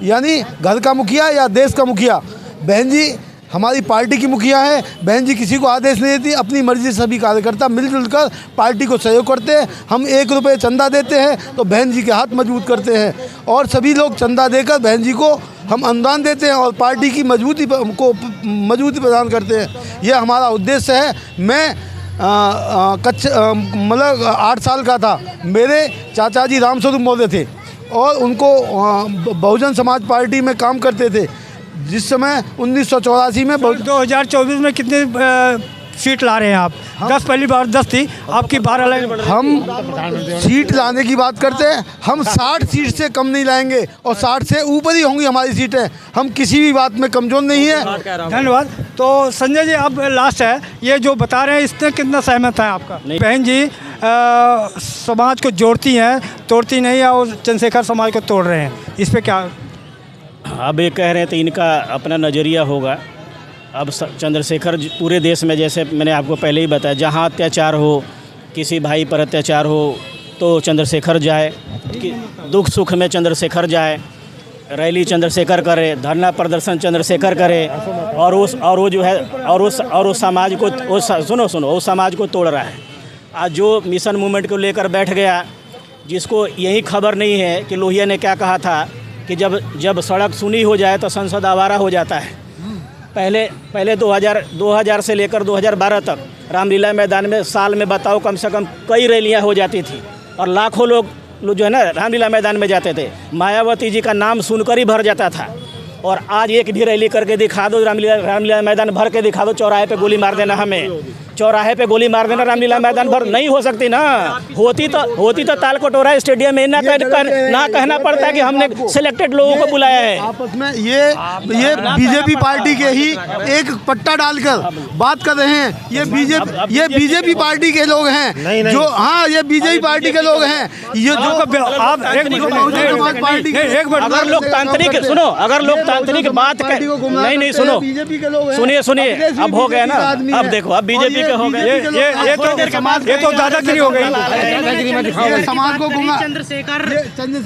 यानी घर का मुखिया या देश का मुखिया। बहन जी हमारी पार्टी की मुखिया है। बहन जी किसी को आदेश नहीं देती, अपनी मर्जी से सभी कार्यकर्ता मिलजुल कर पार्टी को सहयोग करते हैं। हम 1 रुपये चंदा देते हैं तो बहन जी के हाथ मजबूत करते हैं, और सभी लोग चंदा देकर बहन जी को हम अनुदान देते हैं और पार्टी की मजबूती प्रदान करते हैं। यह हमारा उद्देश्य है। मैं मतलब 8 साल का था, मेरे चाचा जी रामस्वरूप मौर्य थे, और उनको बहुजन समाज पार्टी में काम करते थे। जिस समय 1984 में 2024 में कितने सीट ला रहे हैं आप? 10 पहली बार 10 थी, आपकी 12 हम सीट लाने की बात करते हैं। हम 60 सीट से कम नहीं लाएंगे, और 60 से ऊपर ही होंगी हमारी सीटें। हम किसी भी बात में कमजोर नहीं है। धन्यवाद। तो संजय जी, अब लास्ट है, ये जो बता रहे हैं इससे कितना सहमत है आपका? बहन जी समाज को जोड़ती हैं, तोड़ती नहीं है, और चंद्रशेखर समाज को तोड़ रहे हैं, इस पर क्या? अब ये कह रहे हैं तो इनका अपना नज़रिया होगा। अब चंद्रशेखर पूरे देश में, जैसे मैंने आपको पहले ही बताया, जहाँ अत्याचार हो, किसी भाई पर अत्याचार हो तो चंद्रशेखर जाए, दुख सुख में चंद्रशेखर जाए, रैली चंद्रशेखर करे, धरना प्रदर्शन चंद्रशेखर करे, और वो जो है और उस समाज को सुनो उस समाज को तोड़ रहा है। आज जो मिशन मूवमेंट को लेकर बैठ गया, जिसको यही खबर नहीं है कि लोहिया ने क्या कहा था कि जब सड़क सुनी हो जाए तो संसद आवारा हो जाता है। पहले 2000 से लेकर 2012 तक रामलीला मैदान में साल में बताओ कम से कम कई रैलियां हो जाती थी, और लाखों लोग लोग जो है ना रामलीला मैदान में जाते थे, मायावती जी का नाम सुनकर ही भर जाता था। और आज एक भी रैली करके दिखा दो, रामलीला मैदान भर के दिखा दो, चौराहे पे गोली मार देना, हमें चौराहे पे गोली मार देना, रामलीला मैदान भर नहीं हो सकती ना। होती तो ताल कटोरा स्टेडियम में ना कहना पड़ता कि हमने सिलेक्टेड लोगों को बुलाया है। आपस में ये बीजेपी पार्टी के ही एक पट्टा डालकर बात कर रहे हैं। ये बीजेपी पार्टी के लोग हैं जो, हाँ ये बीजेपी पार्टी के लोग हैं। ये जो आप अगर लोकतांत्रिक सुनो, अगर लोकतांत्रिक बात नहीं सुनो, सुनिए अब हो गया ना, अब देखो अब बीजेपी के हो गए, ये तो दादागिरी हो गई। समाज को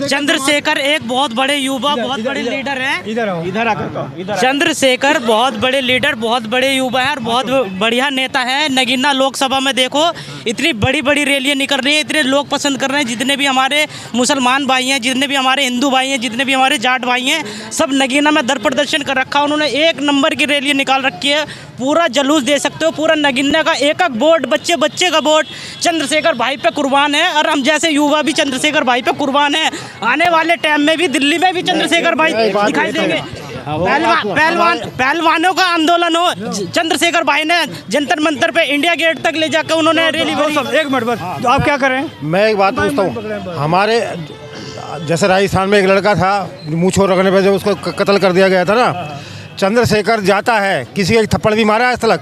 चंद्रशेखर एक बहुत बड़े युवा, बहुत बड़े लीडर हैं। इधर आकर चंद्रशेखर बहुत बड़े लीडर, बहुत बड़े युवा हैं और बहुत बढ़िया नेता हैं। नगीना लोकसभा में देखो इतनी बड़ी बड़ी रैलियां निकल रही हैं, इतने लोग पसंद कर रहे हैं। जितने भी हमारे मुसलमान भाई हैं, जितने भी हमारे हिंदू भाई हैं, जितने भी हमारे जाट भाई हैं, सब नगीना में दर प्रदर्शन कर रखा है। उन्होंने एक नंबर की रैली निकाल रखी है, पूरा जुलूस दे सकते हो। पूरा नगीना का एक एक वोट, बच्चे बच्चे का वोट चंद्रशेखर भाई पे कुर्बान है। और हम जैसे युवा भी चंद्रशेखर भाई पे कुर्बान है। आने वाले टाइम में भी दिल्ली में भी चंद्रशेखर भाई दिखाई देंगे। पहलवानों का आंदोलन हो, चंद्रशेखर भाई ने जंतर मंतर पे इंडिया गेट तक ले जाकर उन्होंने रैली। एक मिनट बस, तो आप क्या करें? मैं एक बात पूछता हूँ, हमारे जैसे राजस्थान में एक लड़का था, मूंछों रखने पे जब उसको कत्ल कर दिया गया था ना, चंद्रशेखर जाता है, किसी का थप्पड़ भी मारा है आज तक?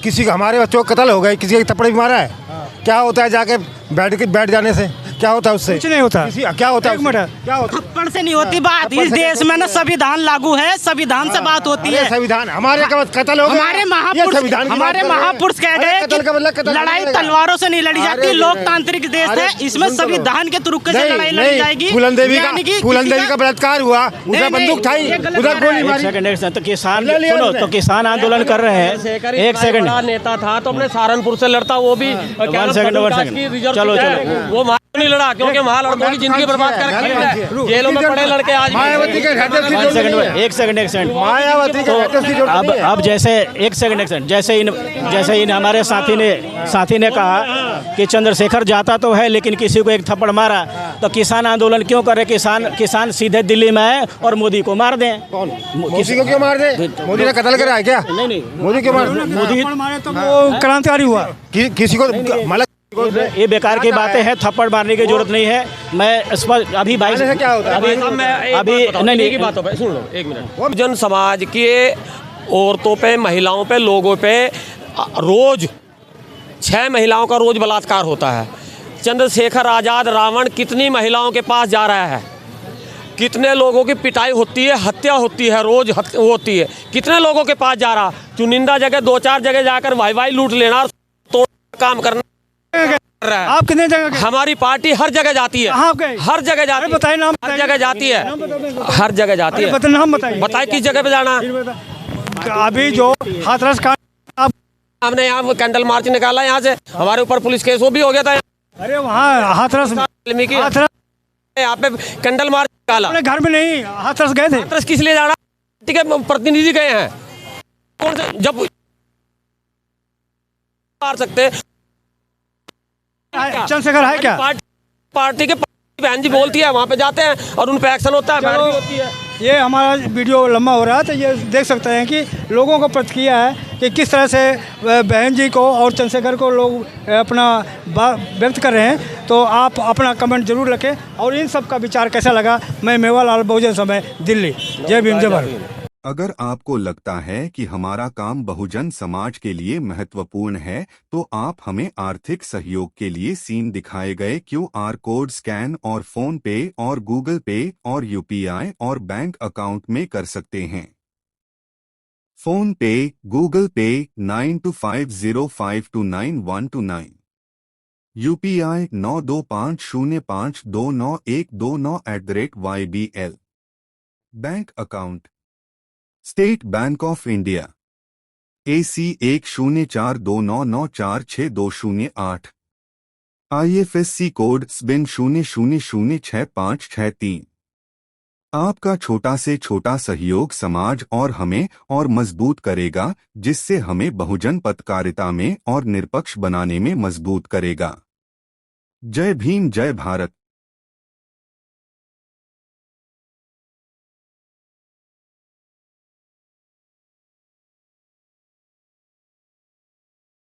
किसी का, हमारे बच्चों को कत्ल हो गए, किसी का थप्पड़ भी मारा है? क्या होता है जाके बैठ जाने से? क्या होता है उससे? कुछ नहीं होता। क्या होता है? क्या होता? थप्पड़ से नहीं होती बात। इस देश में ना संविधान लागू है, संविधान से बात होती है। संविधान हमारे कत्ल हो गए, हमारे महापुरुष कह गए कि लड़ाई तलवारों से नहीं लड़ी जाती, लोकतांत्रिक देश है, इसमें संविधान के तुरुक्के से लड़ाई लड़ी जाएगी। फूलन देवी का बलात्कार हुआ, उधर बंदूक था, उधर गोली मारी। तो किसान सुनो, तो किसान आंदोलन कर रहे हैं। एक सेकंड, नेता था तो अपने सहारनपुर से लड़ता, वो भी चलो वो नहीं लड़ा, क्योंकि वहाँ लड़कों की जिंदगी बर्बाद कर जेलों में पड़े लड़के आज। मायावती के एक सेकंड मायावती तो अब जैसे एक सेकंड जैसे इन हमारे साथी ने कहा कि चंद्रशेखर जाता तो है लेकिन किसी को एक थप्पड़ मारा, तो किसान आंदोलन क्यों करे? किसान सीधे दिल्ली में आए और मोदी को मार दें। मोदी को क्यों मार दे? मोदी ने कत्ल करा है क्या? नहीं, मोदी क्यों मार? मोदी मारे तो वो क्रांतिकारी हुआ। किसी को मतलब ये बेकार की बातें हैं, थप्पड़ मारने की जरूरत नहीं है। मैं इस पर अभी भाई से क्या होता है? अभी नहीं की बातों पे सुन लो एक मिनट। जन समाज के औरतों पे, महिलाओं पे, लोगों पे रोज 6 महिलाओं का रोज बलात्कार होता है। चंद्रशेखर आज़ाद रावण कितनी महिलाओं के पास जा रहा है, कितने लोगों की पिटाई होती है, हत्या होती है, रोज होती है, कितने लोगों के पास जा रहा। चुनिंदा जगह 2-4 जगह जाकर वाई लूट लेना, तो काम करना। आप कितने जगह? हमारी पार्टी हर जगह जाती है, हर जगह जाती है। बताइए नाम, हर जगह जाती है, हर जगह जाती है। नाम बताइए, बताइए किस जगह पे जाना। अभी जो हाथरस का हमने यहाँ कैंडल मार्च निकाला, यहाँ से हमारे ऊपर पुलिस केस वो भी हो गया था। अरे वहाँ हाथरस यहाँ पे कैंडल मार्च निकाला, अपने घर में नहीं, हाथरस गए थे। हाथरस किस लिए जाना? ठीक है, प्रतिनिधि गए हैं, कौन से जब मार सकते? चंद्रशेखर है क्या? पार्टी के बहन जी बोलती है, वहाँ पे जाते हैं और उन पे एक्शन होता है, बैठ भी होती है। ये हमारा वीडियो लंबा हो रहा है, तो ये देख सकते हैं कि लोगों को प्रतिक्रिया है कि किस तरह से बहन जी को और चंद्रशेखर को लोग अपना व्यक्त कर रहे हैं। तो आप अपना कमेंट जरूर रखें और इन सब का विचार कैसा लगा। मैं मेवालाल, बहुजन समय, दिल्ली। जय भीम, जय भारत। अगर आपको लगता है कि हमारा काम बहुजन समाज के लिए महत्वपूर्ण है, तो आप हमें आर्थिक सहयोग के लिए सीन दिखाए गए QR कोड स्कैन और फोन पे और गूगल पे और UPI और बैंक अकाउंट में कर सकते हैं। फोन पे, गूगल पे 9250529129, UPI 9250529129@YBL। Bank account state bank of India AC 1042994628, IFSC code SBIN 00066563। आपका छोटा से छोटा सहयोग समाज और हमें और मजबूत करेगा, जिससे हमें बहुजन पत्रकारिता में और निष्पक्ष बनाने में मजबूत करेगा। जय भीम, जय भारत।